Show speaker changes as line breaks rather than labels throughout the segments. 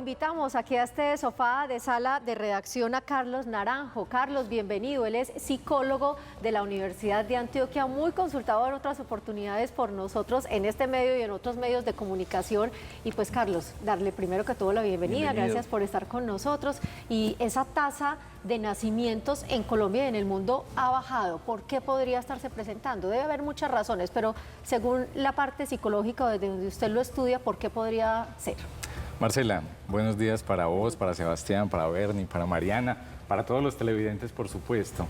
invitamos aquí a este sofá de sala de redacción a Carlos Naranjo. Carlos, bienvenido. Él es psicólogo de la Universidad de Antioquia, muy consultado en otras oportunidades por nosotros en este medio y en otros medios de comunicación. Y pues, Carlos, darle primero que todo la bienvenida. Gracias por estar con nosotros. Y esa tasa de nacimientos en Colombia y en el mundo ha bajado. ¿Por qué podría estarse presentando? Debe haber muchas razones, pero según la parte psicológica, desde donde usted lo estudia, ¿por qué podría ser?
Marcela, buenos días para vos, para Sebastián, para Bernie, para Mariana, para todos los televidentes, por supuesto.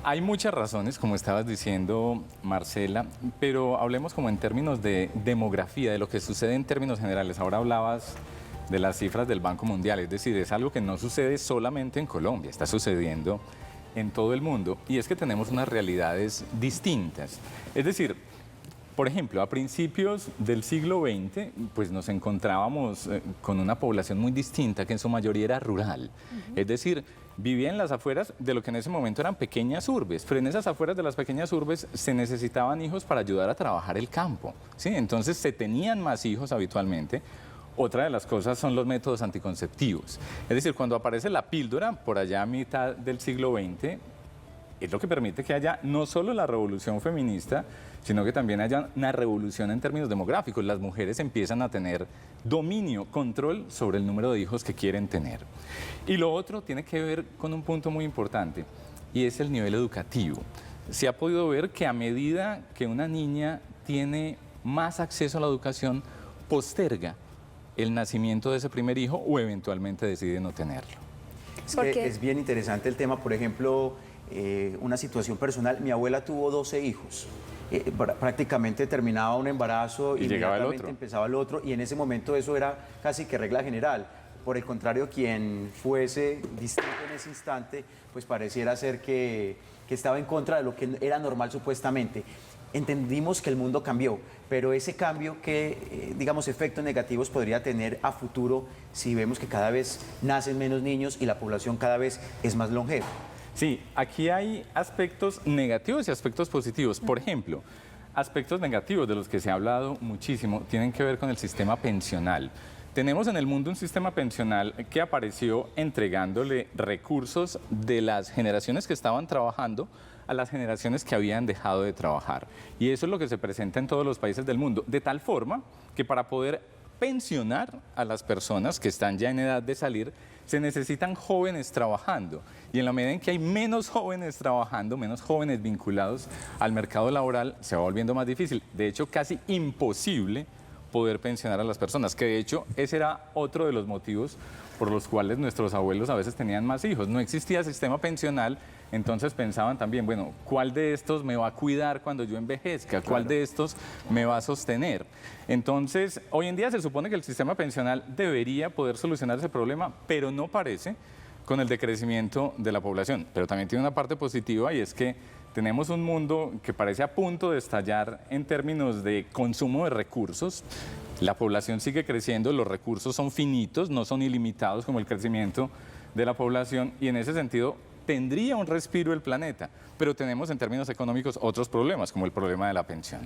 Hay muchas razones, como estabas diciendo, Marcela, pero hablemos como en términos de demografía, de lo que sucede en términos generales. Ahora hablabas de las cifras del Banco Mundial, es decir, es algo que no sucede solamente en Colombia, está sucediendo en todo el mundo, y es que tenemos unas realidades distintas. Es decir, por ejemplo, a principios del siglo XX, pues nos encontrábamos con una población muy distinta, que en su mayoría era rural. Es decir, vivía en las afueras de lo que en ese momento eran pequeñas urbes, pero en esas afueras de las pequeñas urbes se necesitaban hijos para ayudar a trabajar el campo, ¿sí? Entonces se tenían más hijos habitualmente. Otra de las cosas son los métodos anticonceptivos. Es decir, cuando aparece la píldora, por allá a mitad del siglo XX, es lo que permite que haya no solo la revolución feminista, sino que también haya una revolución en términos demográficos. Las mujeres empiezan a tener dominio, control sobre el número de hijos que quieren tener. Y lo otro tiene que ver con un punto muy importante, y es el nivel educativo. Se ha podido ver que a medida que una niña tiene más acceso a la educación, posterga el nacimiento de ese primer hijo o eventualmente decide no tenerlo.
Es bien interesante el tema, por ejemplo, una situación personal. Mi abuela tuvo 12 hijos. Prácticamente terminaba un embarazo y
llegaba el otro.
Empezaba el otro, y en ese momento eso era casi que regla general. Por el contrario, quien fuese distinto en ese instante, pues pareciera ser que estaba en contra de lo que era normal supuestamente. Entendimos que el mundo cambió, pero ese cambio, que digamos efectos negativos podría tener a futuro si vemos que cada vez nacen menos niños y la población cada vez es más longeva.
Sí, aquí hay aspectos negativos y aspectos positivos. Por ejemplo, aspectos negativos de los que se ha hablado muchísimo tienen que ver con el sistema pensional. Tenemos en el mundo un sistema pensional que apareció entregándole recursos de las generaciones que estaban trabajando a las generaciones que habían dejado de trabajar. Y eso es lo que se presenta en todos los países del mundo, de tal forma que para poder pensionar a las personas que están ya en edad de salir, se necesitan jóvenes trabajando. Y en la medida en que hay menos jóvenes trabajando, menos jóvenes vinculados al mercado laboral, se va volviendo más difícil. De hecho, casi imposible poder pensionar a las personas, que de hecho ese era otro de los motivos por los cuales nuestros abuelos a veces tenían más hijos. No existía sistema pensional, entonces pensaban también, bueno, ¿cuál de estos me va a cuidar cuando yo envejezca? ¿Cuál de estos me va a sostener? Entonces, hoy en día se supone que el sistema pensional debería poder solucionar ese problema, pero no parece, con el decrecimiento de la población. Pero también tiene una parte positiva, y es que tenemos un mundo que parece a punto de estallar en términos de consumo de recursos. La población sigue creciendo, los recursos son finitos, no son ilimitados como el crecimiento de la población, y en ese sentido tendría un respiro el planeta, pero tenemos en términos económicos otros problemas, como el problema de la pensión.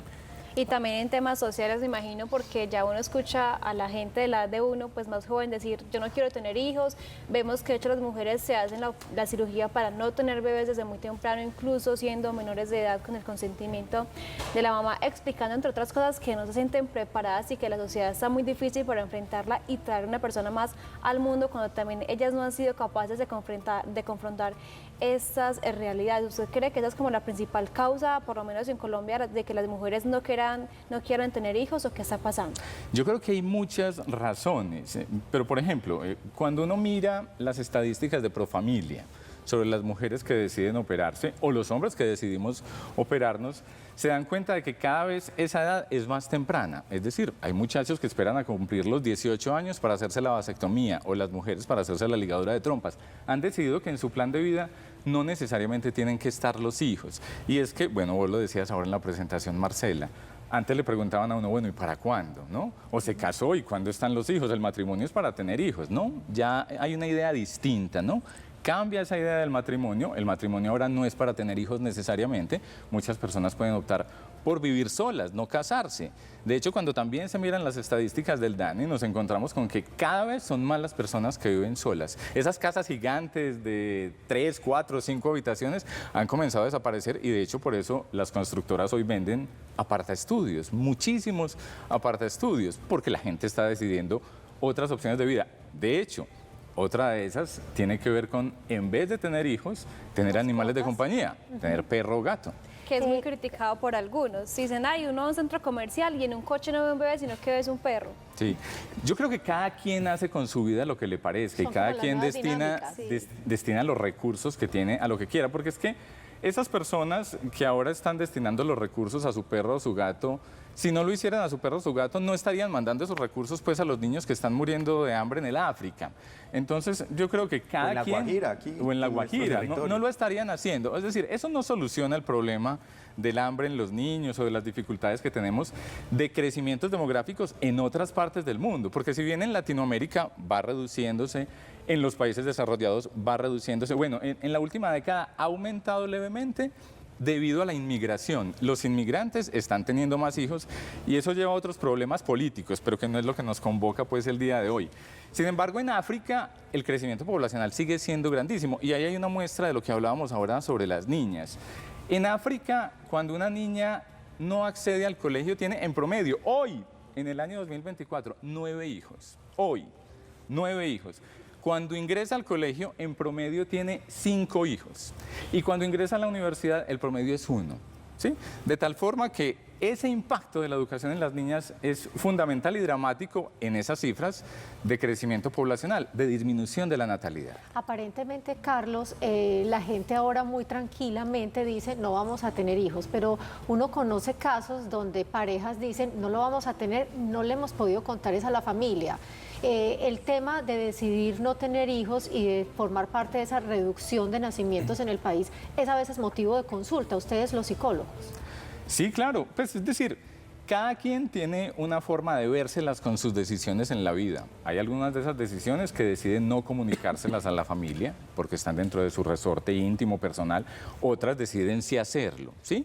Y también en temas sociales, me imagino, porque ya uno escucha a la gente de la edad de uno, pues más joven, decir, yo no quiero tener hijos. Vemos que de hecho las mujeres se hacen la cirugía para no tener bebés desde muy temprano, incluso siendo menores de edad, con el consentimiento de la mamá, explicando entre otras cosas que no se sienten preparadas y que la sociedad está muy difícil para enfrentarla y traer una persona más al mundo, cuando también ellas no han sido capaces de confrontar estas realidades. ¿Usted cree que esa es como la principal causa, por lo menos en Colombia, de que las mujeres no quieran tener hijos, o qué está pasando?
Yo creo que hay muchas razones, pero por ejemplo, cuando uno mira las estadísticas de Profamilia sobre las mujeres que deciden operarse o los hombres que decidimos operarnos, se dan cuenta de que cada vez esa edad es más temprana. Es decir, hay muchachos que esperan a cumplir los 18 años para hacerse la vasectomía, o las mujeres para hacerse la ligadura de trompas. Han decidido que en su plan de vida no necesariamente tienen que estar los hijos. Y es que, bueno, vos lo decías ahora en la presentación, Marcela, antes le preguntaban a uno, bueno, ¿y para cuándo? ¿No? O se casó, ¿y cuándo están los hijos? El matrimonio es para tener hijos, ¿no? Ya hay una idea distinta, ¿no? Cambia esa idea del matrimonio. El matrimonio ahora no es para tener hijos necesariamente. Muchas personas pueden optar por vivir solas, no casarse. De hecho, cuando también se miran las estadísticas del DANE, nos encontramos con que cada vez son más las personas que viven solas. Esas casas gigantes de 3, 4, 5 habitaciones han comenzado a desaparecer y de hecho por eso las constructoras hoy venden apartaestudios, muchísimos apartaestudios, porque la gente está decidiendo otras opciones de vida. De hecho, otra de esas tiene que ver con, en vez de tener hijos, tener animales de compañía, tener perro o gato.
Que es muy criticado por algunos. Dicen, ay, uno va a un centro comercial y en un coche no ve un bebé, sino que ves un perro.
Sí, yo creo que cada quien hace con su vida lo que le parezca y cada quien destina los recursos que tiene a lo que quiera, porque es que esas personas que ahora están destinando los recursos a su perro o su gato, si no lo hicieran a su perro o su gato, no estarían mandando esos recursos pues a los niños que están muriendo de hambre en el África. Entonces, yo creo que cada quien...
Guajira, aquí,
o en la Guajira, no lo estarían haciendo. Es decir, eso no soluciona el problema del hambre en los niños o de las dificultades que tenemos de crecimientos demográficos en otras partes del mundo. Porque si bien en Latinoamérica va reduciéndose, en los países desarrollados va reduciéndose. Bueno, en la última década ha aumentado levemente debido a la inmigración. Los inmigrantes están teniendo más hijos y eso lleva a otros problemas políticos, pero que no es lo que nos convoca pues el día de hoy. Sin embargo, en África el crecimiento poblacional sigue siendo grandísimo y ahí hay una muestra de lo que hablábamos ahora sobre las niñas. En África, cuando una niña no accede al colegio, tiene en promedio, hoy, en el año 2024, 9 hijos. Hoy, 9 hijos. Cuando ingresa al colegio, en promedio tiene 5 hijos. Y cuando ingresa a la universidad, el promedio es 1. ¿Sí? De tal forma que ese impacto de la educación en las niñas es fundamental y dramático en esas cifras de crecimiento poblacional, de disminución de la natalidad.
Aparentemente, Carlos, la gente ahora muy tranquilamente dice no vamos a tener hijos, pero uno conoce casos donde parejas dicen no lo vamos a tener, no le hemos podido contar eso a la familia. El tema de decidir no tener hijos y de formar parte de esa reducción de nacimientos en el país es a veces motivo de consulta, ustedes los psicólogos.
Sí, claro, pues es decir, cada quien tiene una forma de vérselas con sus decisiones en la vida. Hay algunas de esas decisiones que deciden no comunicárselas a la familia porque están dentro de su resorte íntimo, personal, otras deciden sí hacerlo, ¿sí?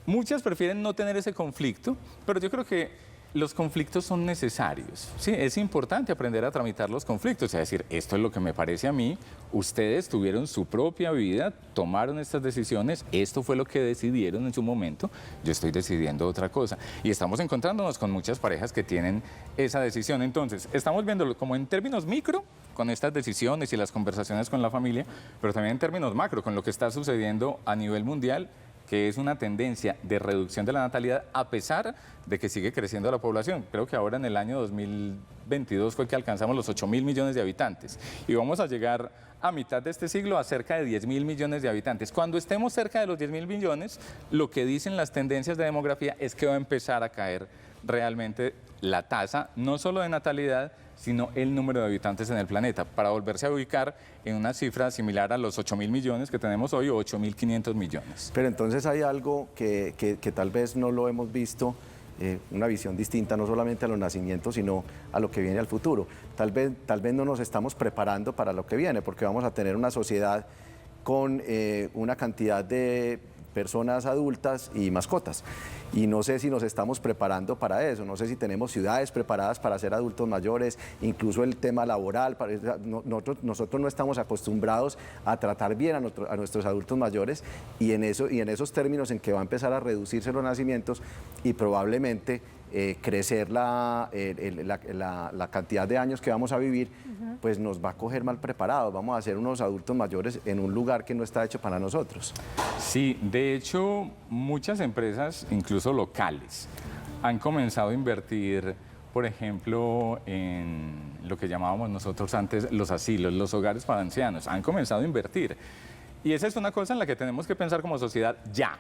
Muchas prefieren no tener ese conflicto, pero yo creo que los conflictos son necesarios, ¿sí? Es importante aprender a tramitar los conflictos, es decir, esto es lo que me parece a mí, ustedes tuvieron su propia vida, tomaron estas decisiones, esto fue lo que decidieron en su momento, yo estoy decidiendo otra cosa. Y estamos encontrándonos con muchas parejas que tienen esa decisión. Entonces, estamos viéndolo como en términos micro, con estas decisiones y las conversaciones con la familia, pero también en términos macro, con lo que está sucediendo a nivel mundial, que es una tendencia de reducción de la natalidad a pesar de que sigue creciendo la población. Creo que ahora en el año 2022 fue que alcanzamos los 8.000 millones de habitantes y vamos a llegar a mitad de este siglo a cerca de 10.000 millones de habitantes. Cuando estemos cerca de los 10.000 millones, lo que dicen las tendencias de demografía es que va a empezar a caer realmente la tasa, no solo de natalidad, sino el número de habitantes en el planeta, para volverse a ubicar en una cifra similar a los 8.000 millones que tenemos hoy o 8.500 millones.
Pero entonces hay algo que tal vez no lo hemos visto, una visión distinta no solamente a los nacimientos, sino a lo que viene al futuro. Tal vez no nos estamos preparando para lo que viene, porque vamos a tener una sociedad con una cantidad de personas adultas y mascotas. Y no sé si nos estamos preparando para eso, no sé si tenemos ciudades preparadas para ser adultos mayores, incluso el tema laboral. Nosotros no estamos acostumbrados a tratar bien a nuestros adultos mayores y en esos términos en que va a empezar a reducirse los nacimientos y probablemente crecer la cantidad de años que vamos a vivir, pues nos va a coger mal preparados, vamos a ser unos adultos mayores en un lugar que no está hecho para nosotros.
Sí, de hecho, muchas empresas, incluso locales, han comenzado a invertir, por ejemplo, en lo que llamábamos nosotros antes los asilos, los hogares para ancianos, han comenzado a invertir. Y esa es una cosa en la que tenemos que pensar como sociedad ya.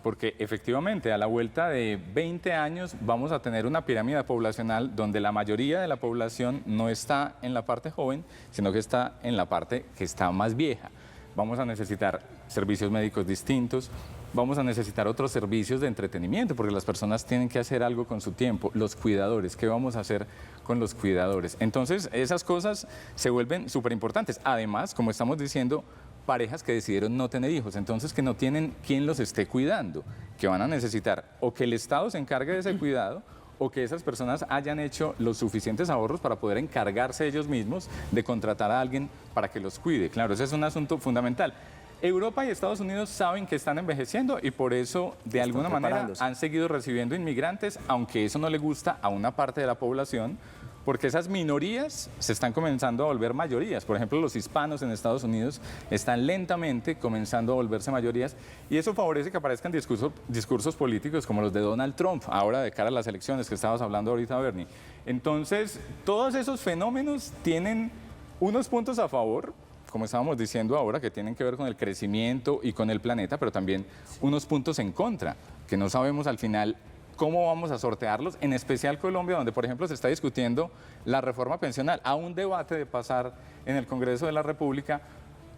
Porque efectivamente a la vuelta de 20 años vamos a tener una pirámide poblacional donde la mayoría de la población no está en la parte joven, sino que está en la parte que está más vieja. Vamos a necesitar servicios médicos distintos, vamos a necesitar otros servicios de entretenimiento, porque las personas tienen que hacer algo con su tiempo. Los cuidadores, ¿qué vamos a hacer con los cuidadores? Entonces, esas cosas se vuelven súper importantes. Además, como estamos diciendo, parejas que decidieron no tener hijos, entonces que no tienen quien los esté cuidando. que van a necesitar o que el Estado se encargue de ese cuidado o que esas personas hayan hecho los suficientes ahorros para poder encargarse ellos mismos de contratar a alguien para que los cuide. Claro, ese es un asunto fundamental. Europa y Estados Unidos saben que están envejeciendo y por eso, de alguna manera, han seguido recibiendo inmigrantes, aunque eso no le gusta a una parte de la población, porque esas minorías se están comenzando a volver mayorías. Por ejemplo, los hispanos en Estados Unidos están lentamente comenzando a volverse mayorías y eso favorece que aparezcan discursos políticos como los de Donald Trump, ahora de cara a las elecciones que estabas hablando ahorita, Bernie. Entonces, todos esos fenómenos tienen unos puntos a favor, como estábamos diciendo ahora, que tienen que ver con el crecimiento y con el planeta, pero también unos puntos en contra, que no sabemos al final cómo vamos a sortearlos, en especial Colombia, donde por ejemplo se está discutiendo la reforma pensional, a un debate de pasar en el Congreso de la República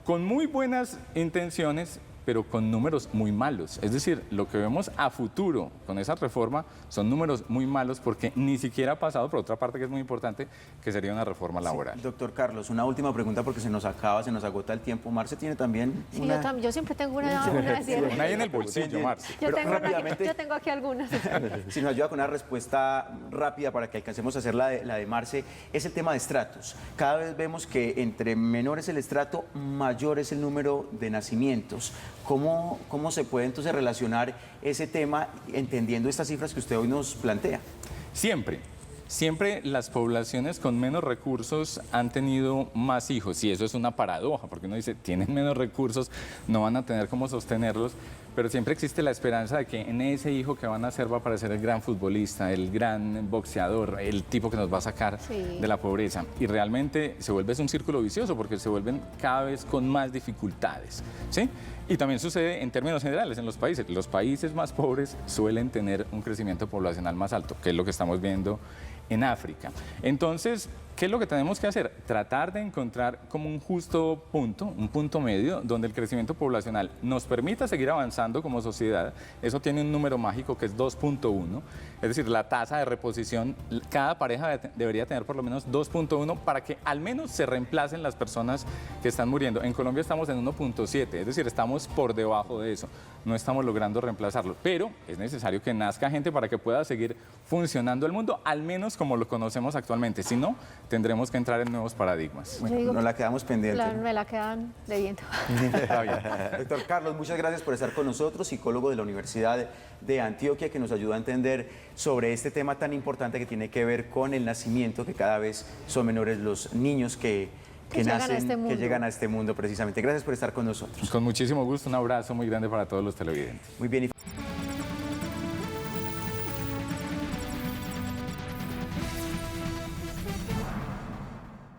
con muy buenas intenciones, pero con números muy malos. Es decir, lo que vemos a futuro con esa reforma son números muy malos porque ni siquiera ha pasado, por otra parte que es muy importante, que sería una reforma laboral.
Sí, doctor Carlos, una última pregunta porque se nos agota el tiempo. Marce tiene también
Sí,
una...
yo siempre tengo una de cierre.
Una ahí en el bolsillo, Marce.
Yo
rápidamente,
tengo aquí algunas.
si nos ayuda con una respuesta rápida para que alcancemos a hacer la de Marce, es el tema de estratos. Cada vez vemos que entre menor es el estrato, mayor es el número de nacimientos. ¿Cómo se puede entonces relacionar ese tema entendiendo estas cifras que usted hoy nos plantea? Siempre las poblaciones con menos recursos han tenido más hijos y eso es una paradoja porque uno dice, tienen menos recursos, no van a tener cómo sostenerlos, pero siempre existe la esperanza de que en ese hijo que van a hacer va a aparecer el gran futbolista, el gran boxeador, el tipo que nos va a sacar de la pobreza. Y realmente se vuelve un círculo vicioso porque se vuelven cada vez con más dificultades, ¿sí? Y también sucede en términos generales en los países. Los países más pobres suelen tener un crecimiento poblacional más alto, que es lo que estamos viendo en África. Entonces, ¿qué es lo que tenemos que hacer? Tratar de encontrar como un justo punto, un punto medio, donde el crecimiento poblacional nos permita seguir avanzando como sociedad. Eso tiene un número mágico que es 2.1, es decir, la tasa de reposición, cada pareja debería tener por lo menos 2.1 para que al menos se reemplacen las personas que están muriendo. En Colombia estamos en 1.7, es decir, estamos por debajo de eso, no estamos logrando reemplazarlo, pero es necesario que nazca gente para que pueda seguir funcionando el mundo, al menos como lo conocemos actualmente, si no, tendremos que entrar en nuevos paradigmas. Bueno, nos la quedamos pendiente.
Claro, me la quedan debiendo.
Está bien. Doctor Carlos, muchas gracias por estar con nosotros, psicólogo de la Universidad de Antioquia, que nos ayuda a entender sobre este tema tan importante que tiene que ver con el nacimiento, que cada vez son menores los niños que nacen, que llegan a este mundo precisamente. Gracias por estar con nosotros.
Con muchísimo gusto, un abrazo muy grande para todos los televidentes.
Muy bien.